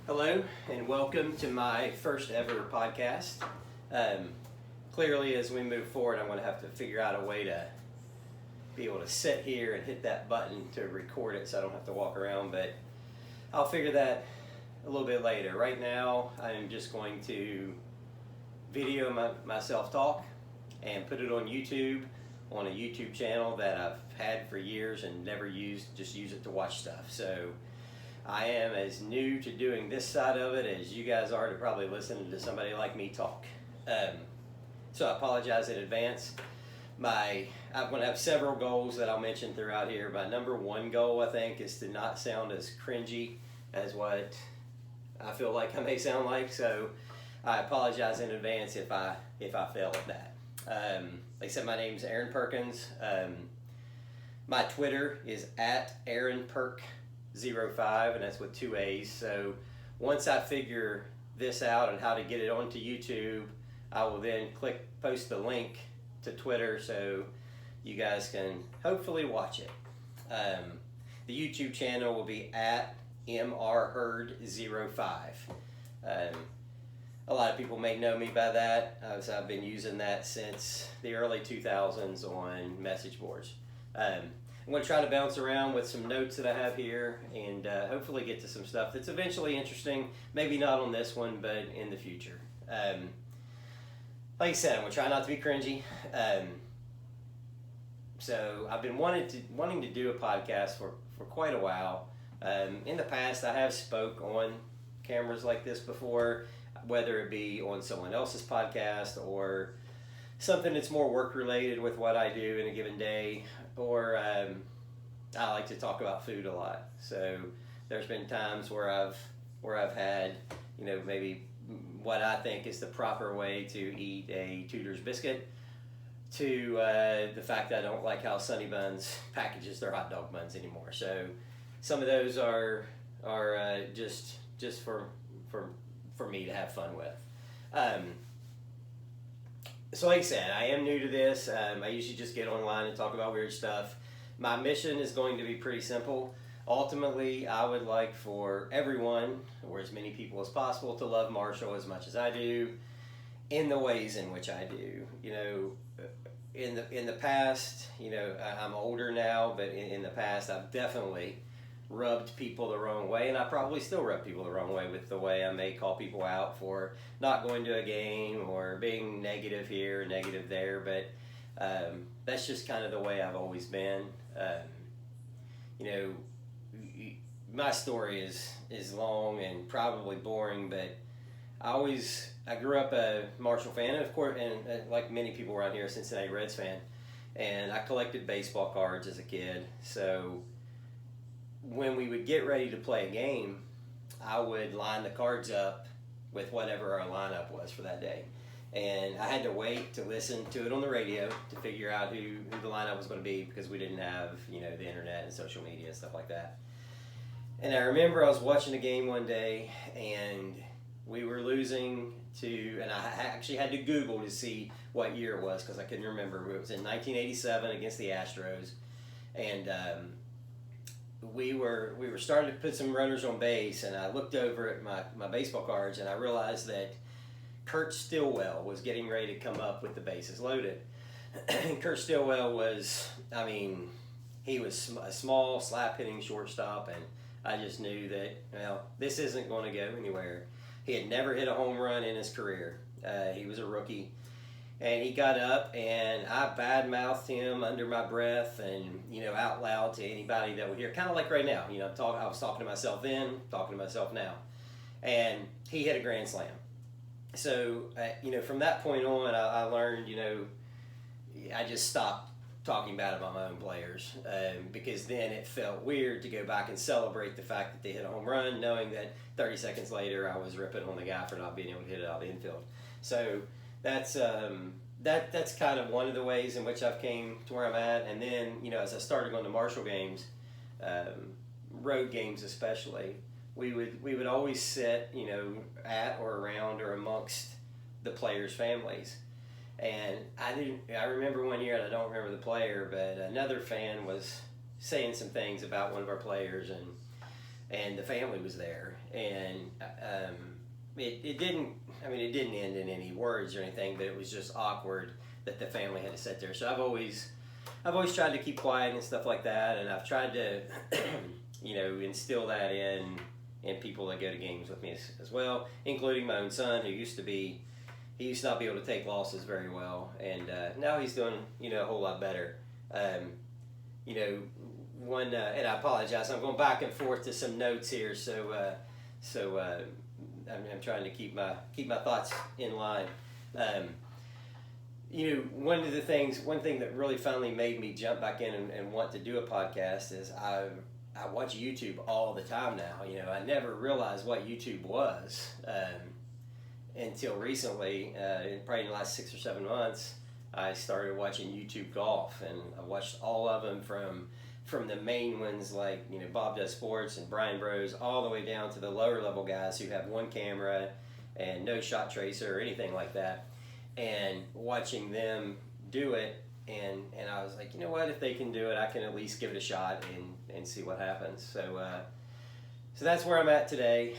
Hello and welcome to my first ever podcast. Clearly, as we move forward, I'm going to have to figure out a way to be able to sit here and hit that button to record it so I don't have to walk around, but I'll figure that a little bit later. Right now, I'm just going to video myself talk and put it on YouTube, on a YouTube channel that I've had for years and never used, just use it to watch stuff. So I am as new to doing this side of it as you guys are to probably listening to somebody like me talk. So I apologize in advance. I'm going to have several goals that I'll mention throughout here. My number one goal, I think, is to not sound as cringy as what I feel like I may sound like. So I apologize in advance if I fail at that. Like I said, my name is Aaron Perkins. My Twitter is at AaronPerk05, and that's with 2 A's. So once I figure this out and how to get it onto YouTube, I will then post the link to Twitter so you guys can hopefully watch it. The YouTube channel will be at MRHerd05. A lot of people may know me by that, as I've been using that since the early 2000s on message boards. I'm going to try to bounce around with some notes that I have here and hopefully get to some stuff that's eventually interesting. Maybe not on this one, but in the future. Like I said, I'm going to try not to be cringy. So I've been wanting to do a podcast for quite a while. In the past, I have spoke on cameras like this before, whether it be on someone else's podcast or something that's more work related with what I do in a given day, or I like to talk about food a lot. So there's been times where I've had, maybe what I think is the proper way to eat a Tudor's biscuit, to the fact that I don't like how Sunny Buns packages their hot dog buns anymore. So some of those are just for me to have fun with. So like I said, I am new to this. I usually just get online and talk about weird stuff. My mission is going to be pretty simple. Ultimately, I would like for everyone, or as many people as possible, to love Marshall as much as I do, in the ways in which I do. In the past, I'm older now, but in the past, I've definitely rubbed people the wrong way, and I probably still rub people the wrong way with the way I may call people out for not going to a game or being negative here, negative there, but that's just kind of the way I've always been. My story is long and probably boring, but I grew up a Marshall fan, and of course, and like many people around here, a Cincinnati Reds fan, and I collected baseball cards as a kid. So when we would get ready to play a game, I would line the cards up with whatever our lineup was for that day. And I had to wait to listen to it on the radio to figure out who the lineup was going to be, because we didn't have, the internet and social media and stuff like that. And I remember I was watching a game one day, and we were losing and I actually had to Google to see what year it was, because I couldn't remember. It was in 1987 against the Astros. And we were starting to put some runners on base, and I looked over at my baseball cards, and I realized that Kurt Stillwell was getting ready to come up with the bases loaded. And Kurt Stillwell was, he was a small slap-hitting shortstop, and I just knew that, this isn't going to go anywhere. He had never hit a home run in his career. He was a rookie. And he got up, and I bad-mouthed him under my breath and, out loud to anybody that would hear, kind of like right now. I was talking to myself then, talking to myself now. And he hit a grand slam. So, from that point on, I learned, I just stopped talking bad about my own players, because then it felt weird to go back and celebrate the fact that they hit a home run, knowing that 30 seconds later I was ripping on the guy for not being able to hit it out of the infield. So that's kind of one of the ways in which I've came to where I'm at. And then, as I started going to Marshall games, road games especially, we would always sit, at or around or amongst the players' families. And I remember one year, and I don't remember the player, but another fan was saying some things about one of our players, and and the family was there, and it didn't. I mean, it didn't end in any words or anything, but it was just awkward that the family had to sit there. So I've always tried to keep quiet and stuff like that, and I've tried to, instill that in people that go to games with me as well, including my own son, who used to not be able to take losses very well, and now he's doing a whole lot better. And I apologize, I'm going back and forth to some notes here, so I'm trying to keep my thoughts in line. One thing that really finally made me jump back in and want to do a podcast is I watch YouTube all the time now. I never realized what YouTube was until recently. Probably in the last 6 or 7 months, I started watching YouTube golf, and I watched all of them from the main ones like Bob Does Sports and Brian Bros, all the way down to the lower level guys who have one camera and no shot tracer or anything like that, and watching them do it, and I was like, what, if they can do it, I can at least give it a shot and see what happens. So that's where I'm at today.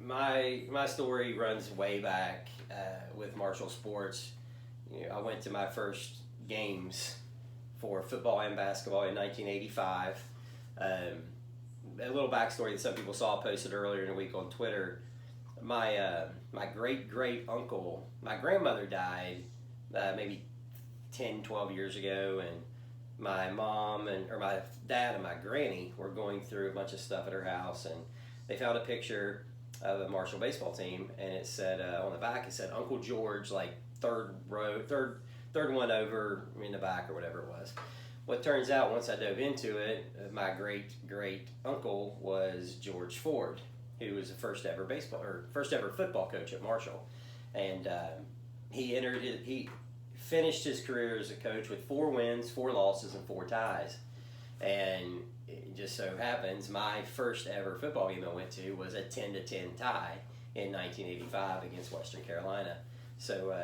My story runs way back with Marshall sports. I went to my first games for football and basketball in 1985. A little backstory that some people saw posted earlier in the week on Twitter. My great uncle, my grandmother died maybe 10, 12 years ago, and my mom or my dad and my granny were going through a bunch of stuff at her house, and they found a picture of a Marshall baseball team, and it said on the back, it said Uncle George, like third one over in the back or whatever it was. What turns out, once I dove into it, my great uncle was George Ford, who was the first ever football coach at Marshall, and he finished his career as a coach with 4 wins, 4 losses, and 4 ties. And it just so happens my first ever football game I went to was a 10-10 tie in 1985 against Western Carolina. So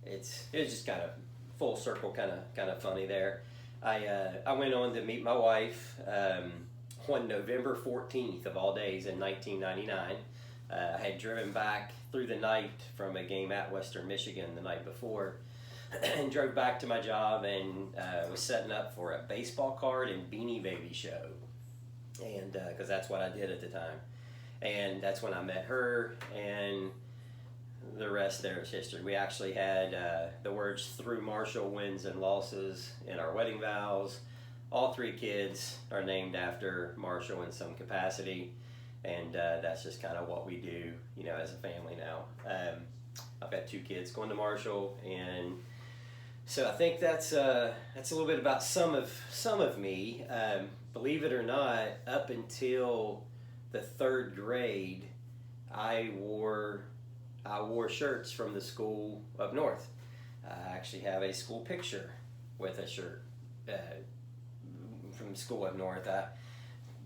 it was just kind of full circle, kind of funny there. I went on to meet my wife on November 14th of all days in 1999. I had driven back through the night from a game at Western Michigan the night before, and drove back to my job, and was setting up for a baseball card and Beanie Baby show, and because that's what I did at the time, and that's when I met her, and the rest there is history. We actually had the words "through Marshall wins and losses" in our wedding vows. All 3 kids are named after Marshall in some capacity, and that's just kind of what we do, as a family now. I've got 2 kids going to Marshall, and so I think that's a little bit about some of me. Believe it or not, up until the 3rd grade, I wore shirts from the school up north. I actually have a school picture with a shirt from school up north.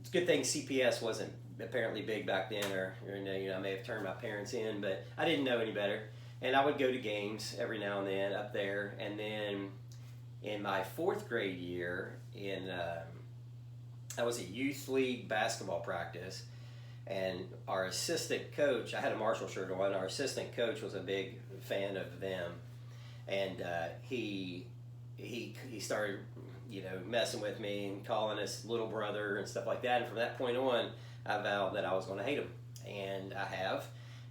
It's a good thing CPS wasn't apparently big back then, or I may have turned my parents in, but I didn't know any better. And I would go to games every now and then up there. And then in my 4th grade year, I was at youth league basketball practice, and our assistant coach, I had a Marshall shirt on, our assistant coach was a big fan of them, and he started messing with me and calling us little brother and stuff like that. And from that point on, I vowed that I was going to hate him, and I have.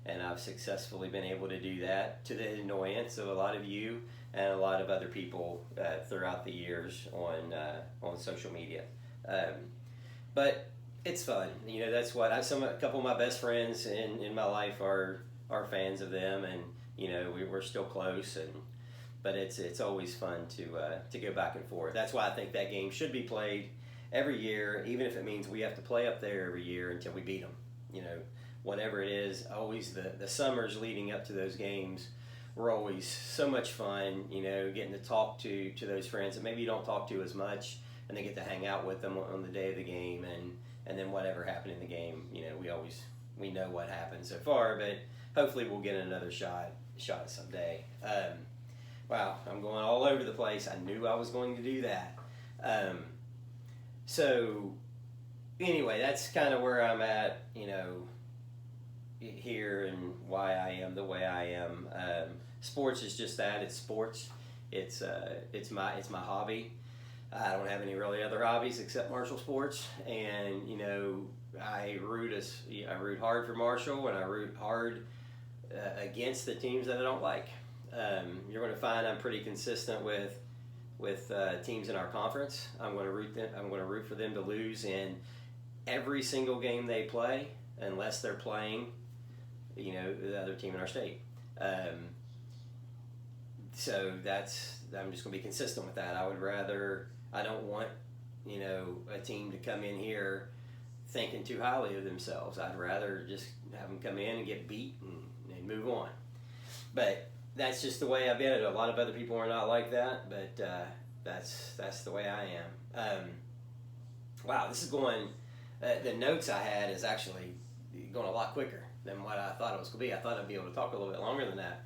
And I've successfully been able to do that, to the annoyance of a lot of you and a lot of other people throughout the years on social media. But it's fun. That's what a couple of my best friends in my life are fans of them, and we're still close. But it's always fun to go back and forth. That's why I think that game should be played every year, even if it means we have to play up there every year until we beat them. Whatever it is, always the summers leading up to those games were always so much fun, getting to talk to those friends that maybe you don't talk to as much, and then get to hang out with them on the day of the game, and then whatever happened in the game, we know what happened so far, but hopefully we'll get another shot someday. Wow, I'm going all over the place. I knew I was going to do that. So anyway, that's kind of where I'm at, here and why I am the way I am. Sports is just that. It's sports. It's my hobby. I don't have any really other hobbies except martial sports, and I root hard for Marshall, and I root hard against the teams that I don't like. You're going to find I'm pretty consistent with teams in our conference. I'm going to root for them to lose in every single game they play, unless they're playing, the other team in our state. So I'm just going to be consistent with that. I don't want, a team to come in here thinking too highly of themselves. I'd rather just have them come in and get beat and move on. But that's just the way I've been. A lot of other people are not like that, but that's the way I am. Wow, this is going. The notes I had is actually going a lot quicker than what I thought it was going to be. I thought I'd be able to talk a little bit longer than that.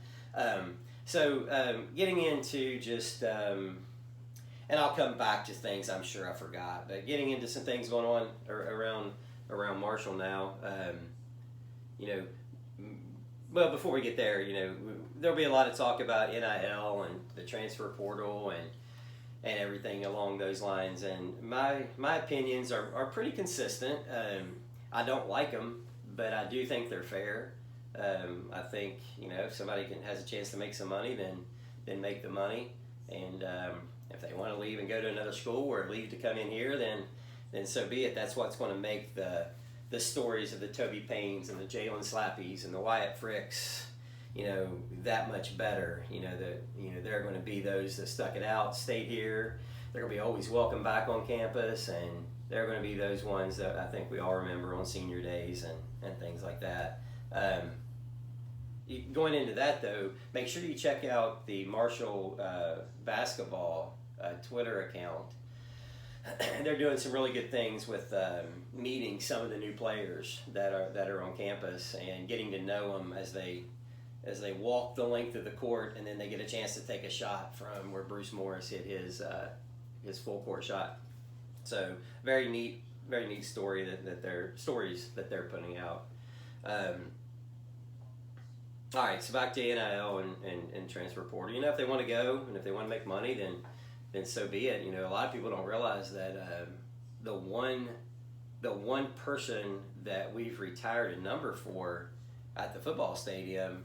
So getting into just, and I'll come back to things I'm sure I forgot, but getting into some things going on around Marshall now. Well, before we get there, there'll be a lot of talk about NIL and the transfer portal and everything along those lines. And my opinions are pretty consistent. I don't like them, but I do think they're fair. I think if somebody has a chance to make some money, then make the money. And if they want to leave and go to another school or leave to come in here, then so be it. That's what's going to make the stories of the Toby Paynes and the Jalen Slappies and the Wyatt Fricks, that much better. There are going to be those that stuck it out, stayed here. They're going to be always welcome back on campus, and there are going to be those ones that I think we all remember on senior days and things like that. Going into that, though, make sure you check out the Marshall basketball Twitter account. They're doing some really good things with meeting some of the new players that are on campus and getting to know them as they walk the length of the court, and then they get a chance to take a shot from where Bruce Morris hit his full court shot. So very neat stories that they're putting out. All right, so back to NIL and transfer portal. If they want to go and if they want to make money, then so be it. A lot of people don't realize that the one person that we've retired a number for at the football stadium,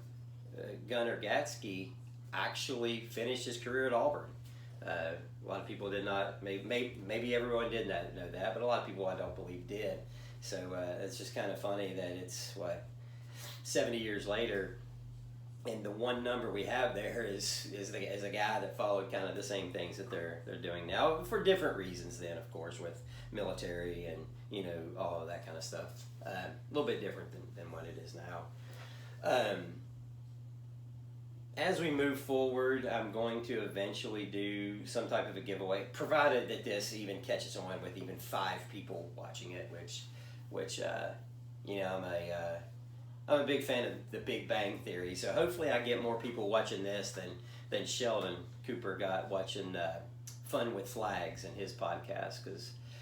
Gunnar Gatsky, actually finished his career at Auburn. A lot of people did not. Maybe everyone did not know that, but a lot of people I don't believe did. So it's just kind of funny that it's 70 years later. And the one number we have there is a guy that followed kind of the same things that they're doing now for different reasons. Then, of course, with military and all of that kind of stuff, a little bit different than what it is now. As we move forward, I'm going to eventually do some type of a giveaway, provided that this even catches on with even 5 people watching it, which I'm a big fan of The Big Bang Theory, so hopefully I get more people watching this than Sheldon Cooper got watching Fun with Flags in his podcast.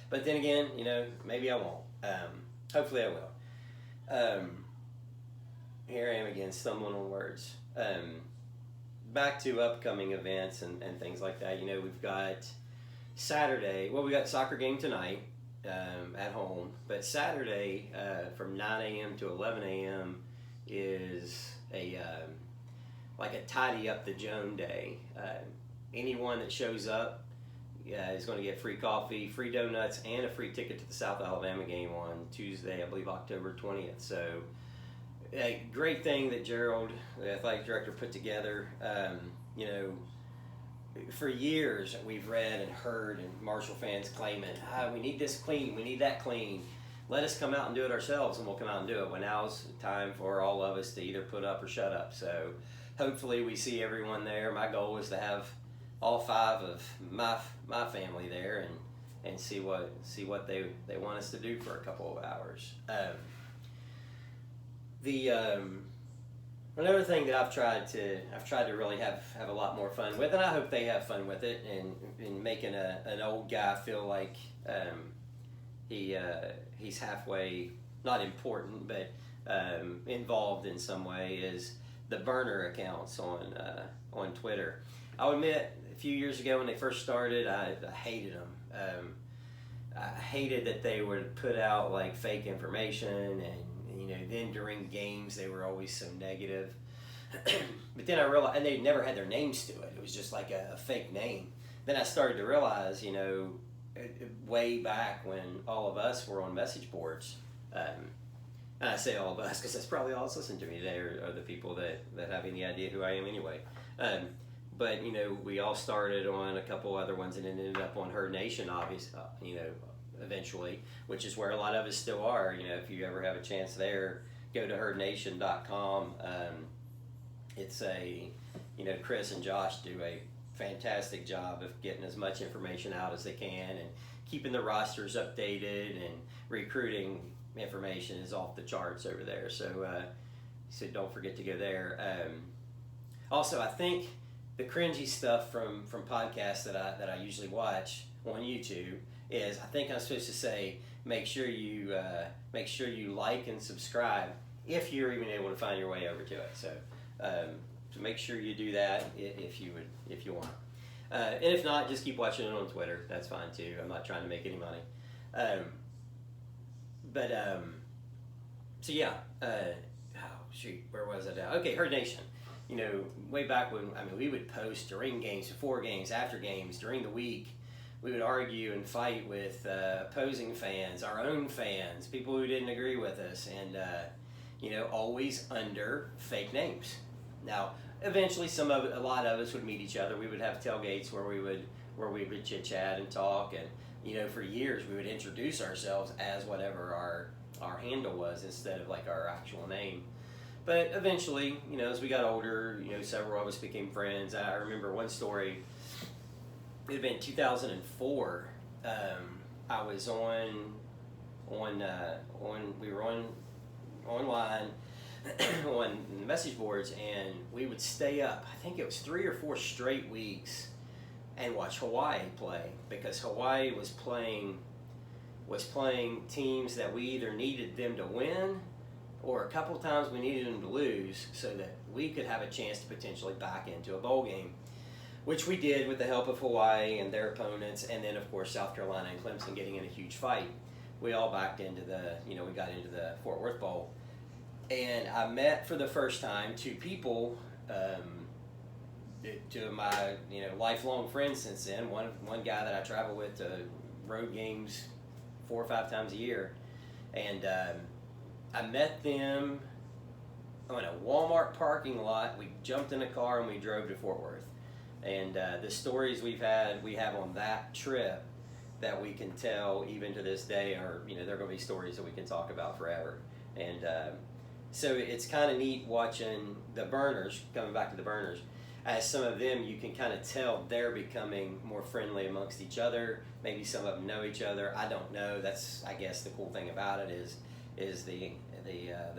But then again, maybe I won't. Hopefully I will. Here I am again, stumbling on words. Back to upcoming events and things like that. We've got Saturday. Well, we got a soccer game tonight. At home, but Saturday from 9 a.m. to 11 a.m. is a tidy up the Joan day. Anyone that shows up is going to get free coffee, free donuts, and a free ticket to the South Alabama game on Tuesday, I believe October 20th. So a great thing that Gerald, the athletic director, put together. For years, we've read and heard and Marshall fans claiming, we need this clean, we need that clean. Let us come out and do it ourselves, and we'll come out and do it. Well, now's time for all of us to either put up or shut up. So hopefully we see everyone there. My goal is to have all 5 of my family there and see what they want us to do for a couple of hours. Another thing that I've tried to really have a lot more fun with, and I hope they have fun with it, and making an old guy feel like he's halfway not important, but involved in some way, is the burner accounts on Twitter. I'll admit, a few years ago when they first started, I hated them. I hated that they would put out like fake information, and then during games they were always so negative. But then I realized, and they never had their names to it. It was just like a fake name. Then I started to realize, way back when all of us were on message boards, and I say all of us because that's probably all that's listening to me today are the people that have any idea who I am anyway. But we all started on a couple other ones and ended up on Herd Nation, obviously, eventually, which is where a lot of us still are. If you ever have a chance there, go to herdnation.com. It's Chris and Josh do a fantastic job of getting as much information out as they can and keeping the rosters updated, and recruiting information is off the charts over there. So don't forget to go there. Also, I think the cringy stuff from podcasts that I usually watch on YouTube is, I think I'm supposed to say, make sure you like and subscribe if you're even able to find your way over to it. So make sure you do that if you want. And if not, just keep watching it on Twitter. That's fine too. I'm not trying to make any money. So yeah. Where was I now? Okay, Herd Nation. Way back when, we would post during games, before games, after games, during the week. We would argue and fight with opposing fans, our own fans, people who didn't agree with us, and always under fake names. Now, eventually, a lot of us would meet each other. We would have tailgates where we would chit chat and talk, and for years we would introduce ourselves as whatever our handle was instead of like our actual name. But eventually, as we got older, several of us became friends. I remember one story. It had been 2004. I was we were online on message boards, and we would stay up. I think it was 3 or 4 straight weeks and watch Hawaii play, because Hawaii was playing teams that we either needed them to win, or a couple times we needed them to lose, so that we could have a chance to potentially back into a bowl game, which we did with the help of Hawaii and their opponents, and then of course South Carolina and Clemson getting in a huge fight. We all backed into we got into the Fort Worth Bowl. And I met for the first time 2 people, 2 of my lifelong friends since then. One guy that I travel with to road games 4 or 5 times a year, and I met them on a Walmart parking lot. We jumped in a car and we drove to Fort Worth. And the stories we have on that trip that we can tell even to this day are, they're going to be stories that we can talk about forever. And so it's kind of neat watching the burners, coming back to the burners, as some of them you can kind of tell they're becoming more friendly amongst each other. Maybe some of them know each other. I don't know. That's, I guess, the cool thing about it is the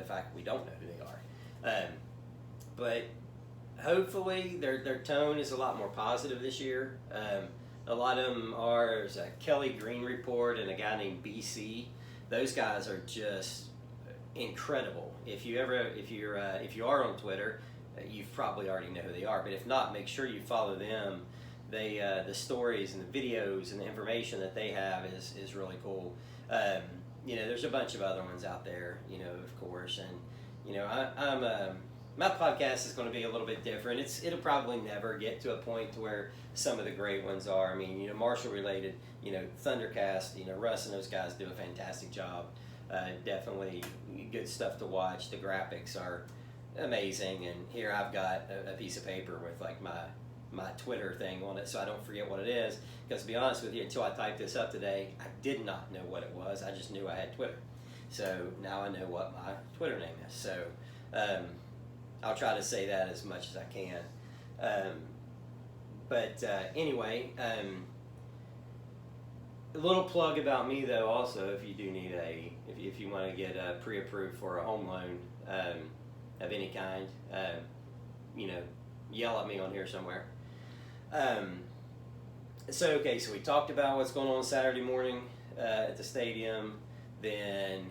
fact that we don't know who they are. But hopefully their tone is a lot more positive this year. A lot of them are. There's a Kelly Green report and a guy named BC. Those guys are just incredible. If you are on Twitter, you probably already know who they are. But if not, make sure you follow them. They the stories and the videos and the information that they have is really cool. There's a bunch of other ones out there, of course, and I'm my podcast is going to be a little bit different. It'll probably never get to a point to where some of the great ones are. Marshall related, Thundercast, Russ and those guys do a fantastic job. Definitely good stuff to watch. The graphics are amazing, and here I've got a piece of paper with like my Twitter thing on it, so I don't forget what it is. Because to be honest with you, until I typed this up today, I did not know what it was. I just knew I had Twitter. So now I know what my Twitter name is. So I'll try to say that as much as I can. Anyway, a little plug about me though. Also, if you do need if you want to get pre-approved for a home loan of any kind, yell at me on here somewhere. So we talked about what's going on Saturday morning. at the stadium. Then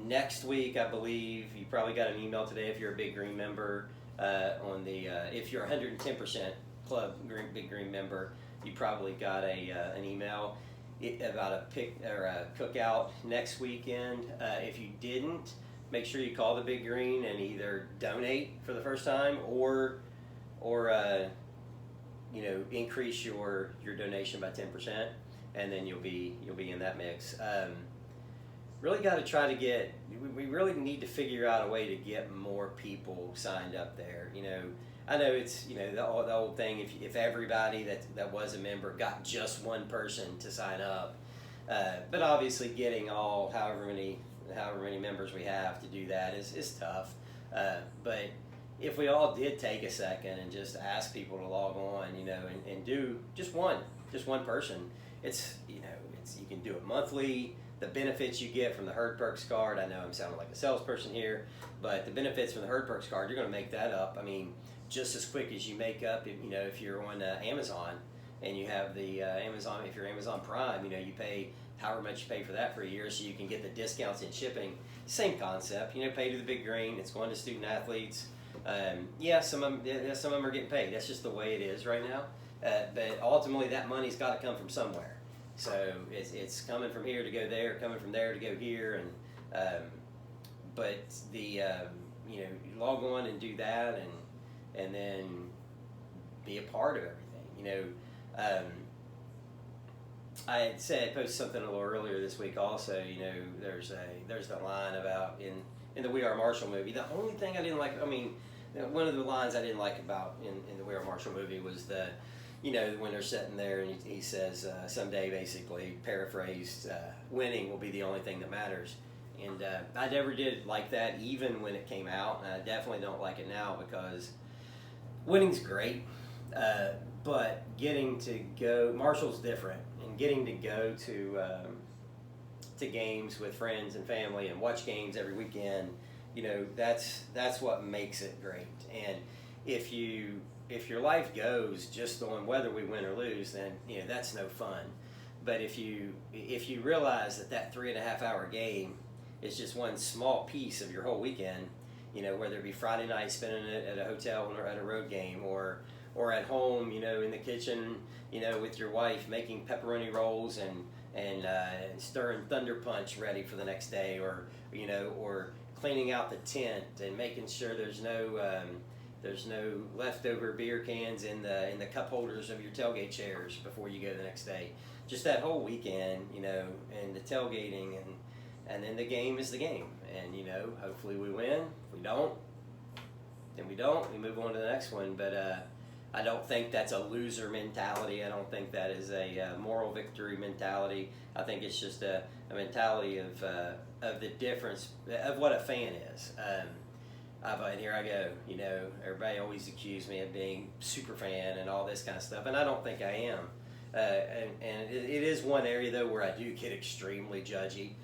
next week, I believe you probably got an email today if you're a Big Green member. On the if you're 110% club Big Green member, you probably got an email about a pick or a cookout next weekend. If you didn't, make sure you call the Big Green and either donate for the first time or increase your donation by 10%, and then you'll be in that mix. Really got to try to get. We really need to figure out a way to get more people signed up there. I know it's the old thing. If everybody that was a member got just one person to sign up, but obviously getting all however many members we have to do that is tough. But if we all did take a second and just ask people to log on, and do just one person, it's you can do it monthly. The benefits you get from the Herd Perks card, I know I'm sounding like a salesperson here, but the benefits from the Herd Perks card, you're going to make that up. I mean, just as quick as you make up, if you're on Amazon and you have the Amazon, if you're Amazon Prime, you pay however much you pay for that for a year, so you can get the discounts in shipping. Same concept, pay to the Big Green. It's going to student athletes. Some of them are getting paid. That's just the way it is right now. But ultimately, that money's got to come from somewhere. So it's coming from here to go there, coming from there to go here, and but the log on and do that, and then be a part of everything. I had posted something a little earlier this week. Also, there's the line about in the We Are Marshall movie. The only thing I didn't like, one of the lines I didn't like about in the We Are Marshall movie was when they're sitting there and he says, someday, basically, paraphrased, winning will be the only thing that matters. And I never did like that, even when it came out. And I definitely don't like it now, because winning's great, but getting to go, Marshall's different, and getting to go to games with friends and family and watch games every weekend, that's what makes it great. And if your life goes just on whether we win or lose, then that's no fun. But if you realize that 3.5 hour game is just one small piece of your whole weekend, whether it be Friday night spending it at a hotel or at a road game, or at home, in the kitchen, with your wife making pepperoni rolls and stirring Thunder Punch ready for the next day, or cleaning out the tent and making sure there's no leftover beer cans in the cup holders of your tailgate chairs before you go the next day. Just that whole weekend, and the tailgating, and then the game is the game. And, hopefully we win. If we don't, then we don't. We move on to the next one. But I don't think that's a loser mentality. I don't think that is a moral victory mentality. I think it's just a mentality of the difference of what a fan is. And here I go, everybody always accused me of being super fan and all this kind of stuff, and I don't think I am. And it is one area, though, where I do get extremely judgy.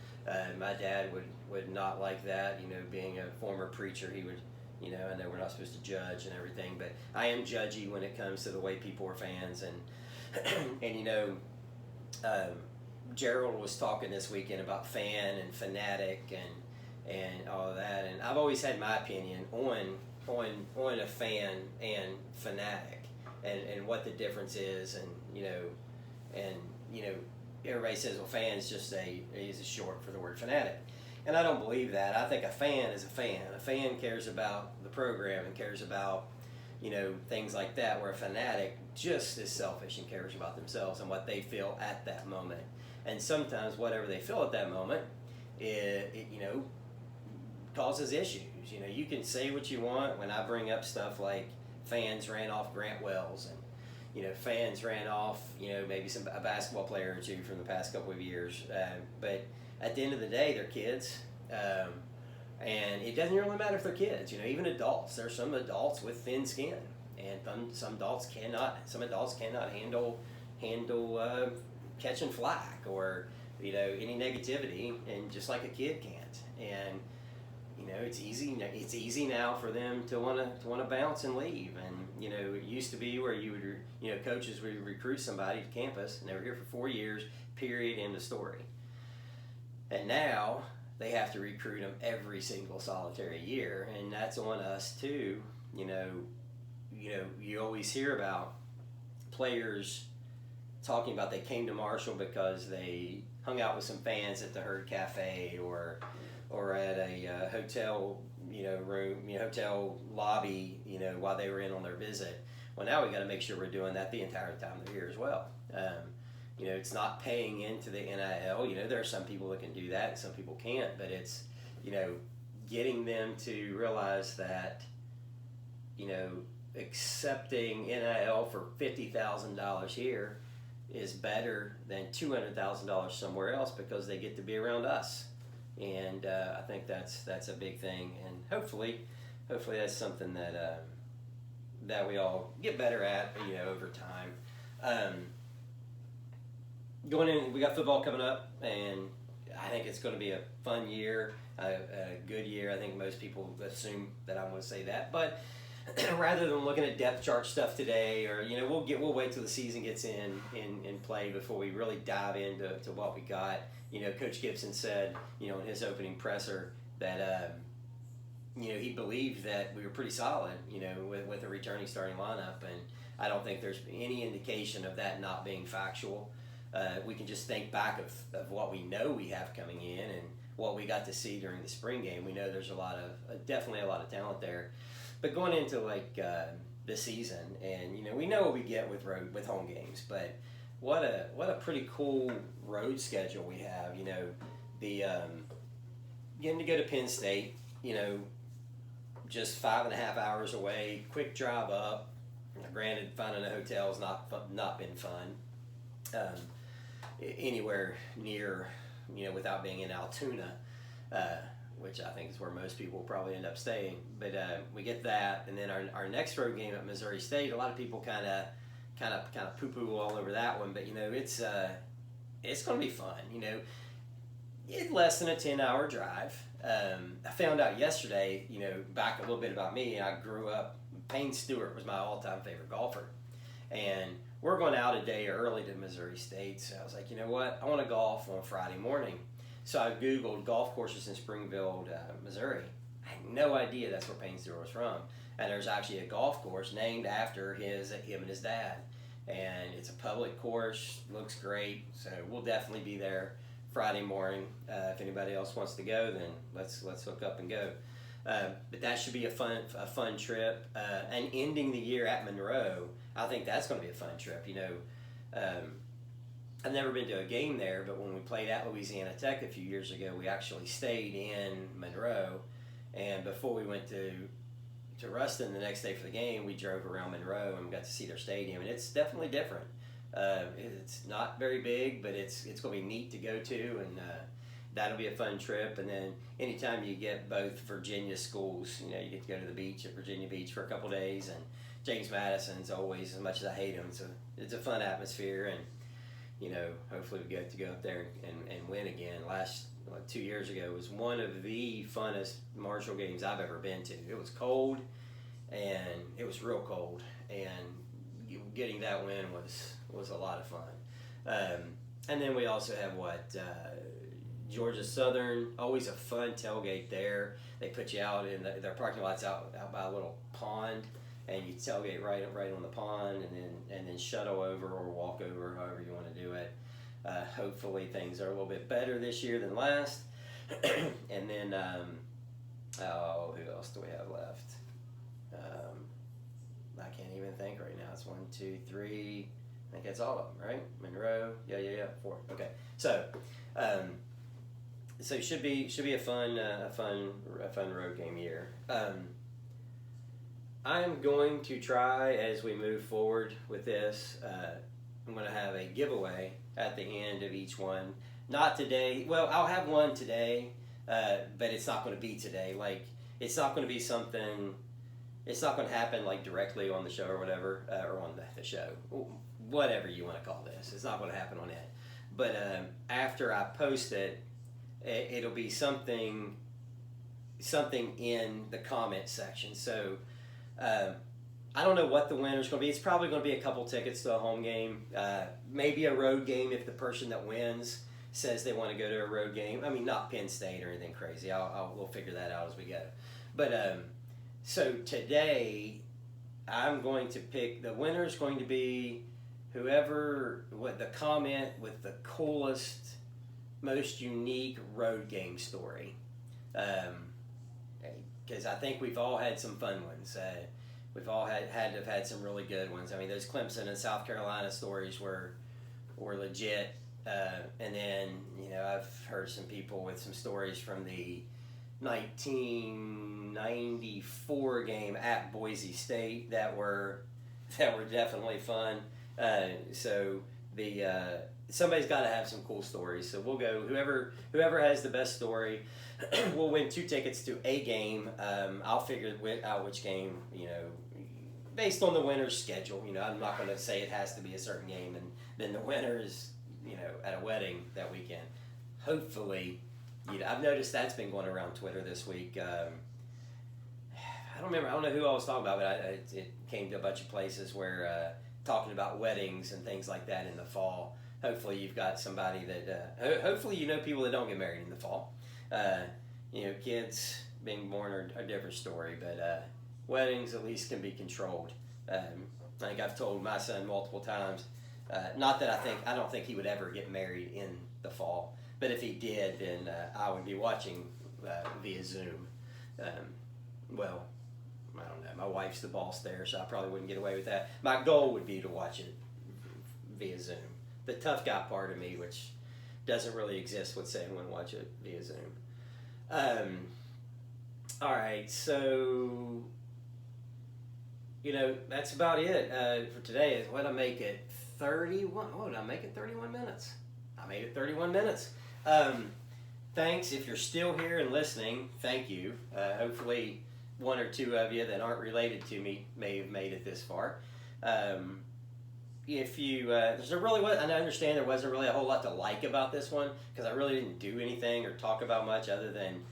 My dad would not like that, being a former preacher. He would, I know we're not supposed to judge and everything, but I am judgy when it comes to the way people are fans. And Gerald was talking this weekend about fan and fanatic and all of that, and I've always had my opinion on a fan and fanatic, and what the difference is, and everybody says, well, fan is just is short for the word fanatic, and I don't believe that. I think a fan is a fan. A fan cares about the program and cares about things like that, where a fanatic just is selfish and cares about themselves and what they feel at that moment. And sometimes whatever they feel at that moment, it causes issues. You can say what you want. When I bring up stuff like fans ran off Grant Wells, and fans ran off maybe a basketball player or two from the past couple of years, but at the end of the day, they're kids, and it doesn't really matter if they're kids. Even adults. There's some adults with thin skin, and some adults cannot handle catching flack or any negativity, and just like a kid can't. And it's easy now for them to want to bounce and leave. And it used to be where you would coaches would recruit somebody to campus, and they were here for 4 years, Period. End of story. And now they have to recruit them every single solitary year, and that's on us too. You always hear about players talking about they came to Marshall because they hung out with some fans at the Herd Cafe or at a hotel room, hotel lobby, while they were in on their visit. Well, now we got to make sure we're doing that the entire time they're here as well. It's not paying into the NIL. There are some people that can do that and some people can't, but it's, getting them to realize that, accepting NIL for $50,000 here is better than $200,000 somewhere else because they get to be around us. And I think that's a big thing, and hopefully that's something that we all get better at, over time. Going in, we got football coming up, and I think it's going to be a fun year, a good year. I think most people assume that I'm going to say that, but rather than looking at depth chart stuff today, or we'll wait till the season gets in play before we really dive into what we got. Coach Gibson said, in his opening presser that he believed that we were pretty solid, with a returning starting lineup, and I don't think there's any indication of that not being factual. We can just think back of what we know we have coming in and what we got to see during the spring game. We know there's definitely a lot of talent there. But going into the season, and we know what we get with home games, but what a pretty cool road schedule we have. The getting to go to Penn State, just 5.5 hours away, quick drive up. Granted, finding a hotel has not been fun. Anywhere near, without being in Altoona, which I think is where most people will probably end up staying. But we get that, and then our next road game at Missouri State. A lot of people kind of poo-poo all over that one, but it's going to be fun. It's less than a 10-hour drive. I found out yesterday, back a little bit about me. I grew up. Payne Stewart was my all-time favorite golfer, and we're going out a day early to Missouri State, so I was like, you know what? I want to golf on Friday morning. So I Googled golf courses in Springfield, Missouri. I had no idea that's where Payne Stewart was from. And there's actually a golf course named after him and his dad. And it's a public course, looks great, so we'll definitely be there Friday morning. If anybody else wants to go, then let's hook up and go. But that should be a fun trip. And ending the year at Monroe, I think that's going to be a fun trip. I've never been to a game there, but when we played at Louisiana Tech a few years ago, we actually stayed in Monroe. And before we went to Ruston the next day for the game, we drove around Monroe and got to see their stadium, and it's definitely different. It's not very big, but it's going to be neat to go to, and that'll be a fun trip. And then anytime you get both Virginia schools, you get to go to the beach at Virginia Beach for a couple days, and James Madison's always, as much as I hate him, it's a fun atmosphere, and hopefully we get to go up there and win again. 2 years ago was one of the funnest Marshall games I've ever been to. It was cold, and it was real cold, and getting that win was a lot of fun. And then we also have Georgia Southern, always a fun tailgate there. They put you out in their parking lot's out by a little pond, and you tailgate right on the pond, and then shuttle over or walk over, however you want to do it. Hopefully things are a little bit better this year than last. And then, who else do we have left? I can't even think right now. It's 1, 2, 3. I think that's all of them, right? Monroe, yeah, 4. Okay, so it should be a fun road game year. I'm going to try, as we move forward with this, I'm going to have a giveaway at the end of each one. Not today. Well, I'll have one today, but it's not going to be today. It's not going to be something. It's not going to happen directly on the show or whatever, or on the show, whatever you want to call this. It's not going to happen on it. But after I post it, it'll be something in the comment section. So I don't know what the winner's going to be. It's probably going to be a couple tickets to a home game, maybe a road game if the person that wins says they want to go to a road game. I mean, not Penn State or anything crazy. We'll figure that out as we go. But so today, I'm going to pick the winner is going to be whoever what the comment with the coolest, most unique road game story. Because I think we've all had some fun ones. We've all had to have had some really good ones. I mean, those Clemson and South Carolina stories were legit. And then, I've heard some people with some stories from the 1994 game at Boise State that were definitely fun. So somebody's got to have some cool stories. So we'll go whoever has the best story. We'll win 2 tickets to a game. I'll figure out which game, based on the winner's schedule. I'm not going to say it has to be a certain game, and then the winner is, at a wedding that weekend. Hopefully, I've noticed that's been going around Twitter this week. I don't know who I was talking about, but it came to a bunch of places where talking about weddings and things like that in the fall. Hopefully, you've got somebody that. Hopefully, people that don't get married in the fall. Kids being born are a different story, but weddings at least can be controlled. I think I've told my son multiple times, not that I don't think he would ever get married in the fall, but if he did, then I would be watching via Zoom. Well, I don't know. My wife's the boss there, so I probably wouldn't get away with that. My goal would be to watch it via Zoom. The tough guy part of me, which doesn't really exist, would say I'm going to watch it via Zoom. All right, so that's about it for today. What did I make it? 31. Oh, did I make it 31 minutes? I made it 31 minutes. Thanks if you're still here and listening. Thank you. Hopefully, one or two of you that aren't related to me may have made it this far. If you, there's really and I understand there wasn't really a whole lot to like about this one because I really didn't do anything or talk about much other than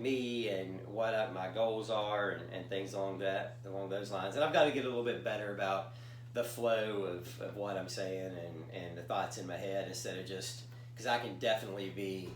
me and what my goals are and things along those lines. And I've got to get a little bit better about the flow of what I'm saying and the thoughts in my head instead of just because I can definitely be,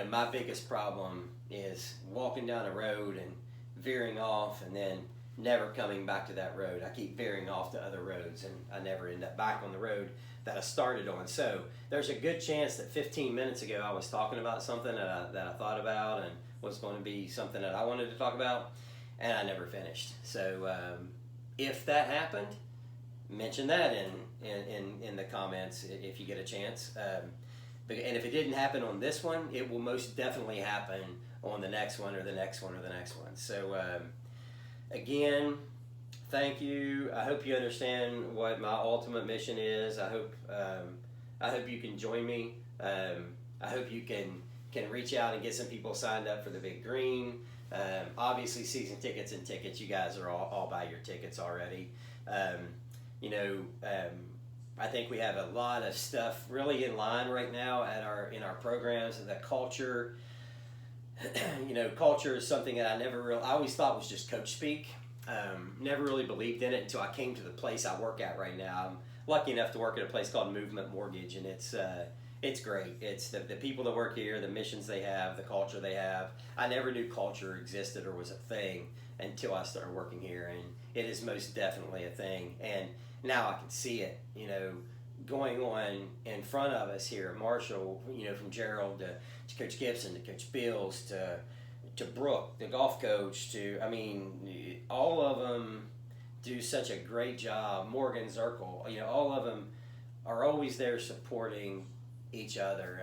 my biggest problem is walking down a road and veering off and then never coming back to that road. I keep veering off to other roads and I never end up back on the road that I started on. So there's a good chance that 15 minutes ago I was talking about something that I thought about and was going to be something that I wanted to talk about and I never finished. So if that happened, mention that in the comments if you get a chance. And if it didn't happen on this one, it will most definitely happen on the next one or the next one or the next one. So again, thank you. I hope you understand what my ultimate mission is. I hope you can join me. I hope you can reach out and get some people signed up for the Big Green. Obviously, season tickets and tickets. You guys are all buy your tickets already. I think we have a lot of stuff really in line right now in our programs. And the culture. Culture is something that I always thought was just coach speak. Never really believed in it until I came to the place I work at right now. I'm lucky enough to work at a place called Movement Mortgage, and it's great. It's the people that work here, the missions they have, the culture they have. I never knew culture existed or was a thing until I started working here, and it is most definitely a thing. And now I can see it, going on in front of us here at Marshall, from Gerald to Coach Gibson to Coach Bills to Brooke, the golf coach, all of them do such a great job. Morgan Zirkle, all of them are always there supporting each other.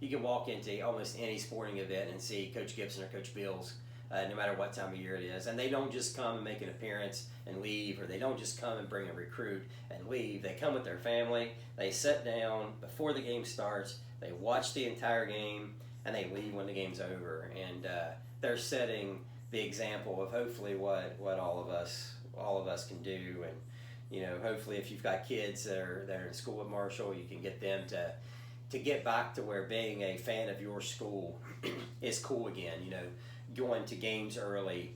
You can walk into almost any sporting event and see Coach Gibson or Coach Bills, no matter what time of year it is. And they don't just come and make an appearance and leave, or they don't just come and bring a recruit and leave. They come with their family. They sit down before the game starts. They watch the entire game, and they leave when the game's over. And they're setting the example of hopefully what all of us can do. And hopefully if you've got kids that are in school at Marshall, you can get them to get back to where being a fan of your school is cool again. Going to games early,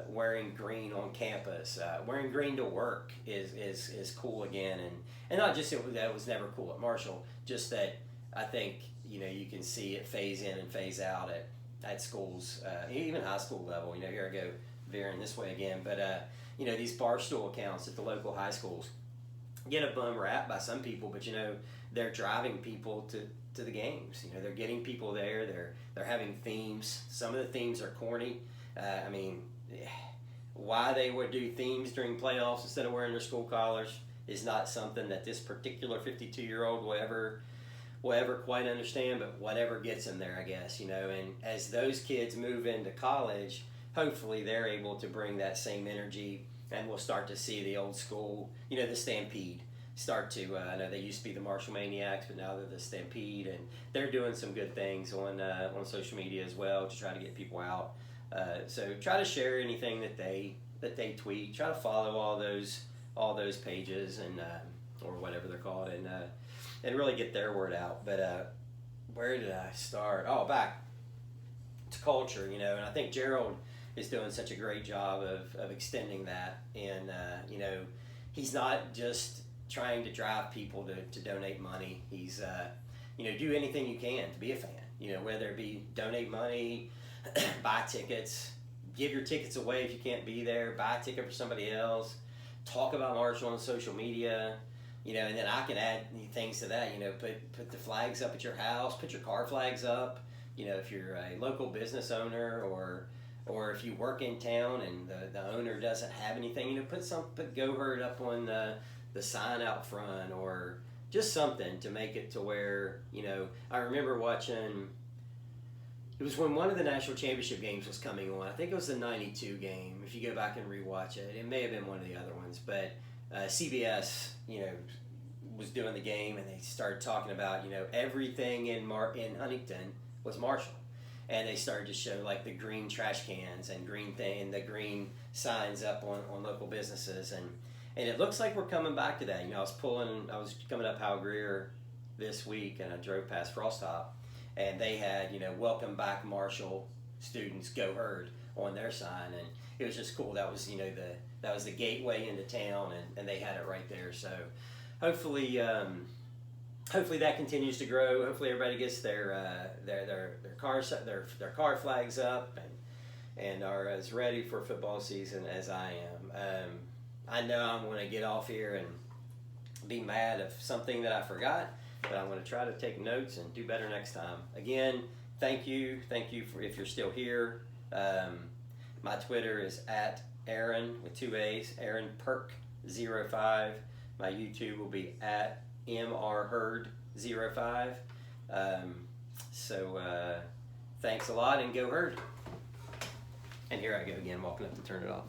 wearing green on campus, wearing green to work is cool again, and not just that it was never cool at Marshall, just that I think you can see it phase in and phase out at schools, even high school level. Here I go veering this way again, but these barstool accounts at the local high schools get a bum rap by some people, but they're driving people to the games. They're getting people there. They're having themes. Some of the themes are corny. Why they would do themes during playoffs instead of wearing their school collars is not something that this particular 52-year-old will ever quite understand, but whatever gets them there, I guess. And as those kids move into college, hopefully they're able to bring that same energy, and we'll start to see the old school, the Stampede start to, I know they used to be the Marshall Maniacs, but now they're the Stampede, and they're doing some good things on social media as well to try to get people out. So try to share anything that they tweet. Try to follow all those pages and or whatever they're called, and really get their word out. But where did I start? Oh, back to culture, and I think Gerald is doing such a great job of extending that. And he's not just trying to drive people to donate money. He's do anything you can to be a fan. Whether it be donate money, buy tickets, give your tickets away if you can't be there, buy a ticket for somebody else, talk about Marshall on social media, and then I can add things to that, put the flags up at your house, put your car flags up, if you're a local business owner or if you work in town and the owner doesn't have anything, put Go Herd up on the sign out front, or just something to make it to where, I remember watching. It was when one of the national championship games was coming on. I think it was the '92 game. If you go back and rewatch it, it may have been one of the other ones. But CBS, was doing the game, and they started talking about, everything in Huntington was Marshall, and they started to show like the green trash cans and the green signs up on local businesses, and it looks like we're coming back to that. I was coming up Hal Greer this week, and I drove past Frostop. And they had, welcome back Marshall students, Go Herd on their sign, and it was just cool. That was, that was the gateway into town, and they had it right there. So hopefully that continues to grow. Hopefully everybody gets their car flags up and are as ready for football season as I am. I know I'm going to get off here and be mad of something that I forgot, but I'm going to try to take notes and do better next time. Again, thank you for if you're still here. My Twitter is at Aaron with 2 A's, Aaron Perk 05. My YouTube will be at MRHerd05. Thanks a lot, and Go Herd. And here I go again, walking up to turn it off.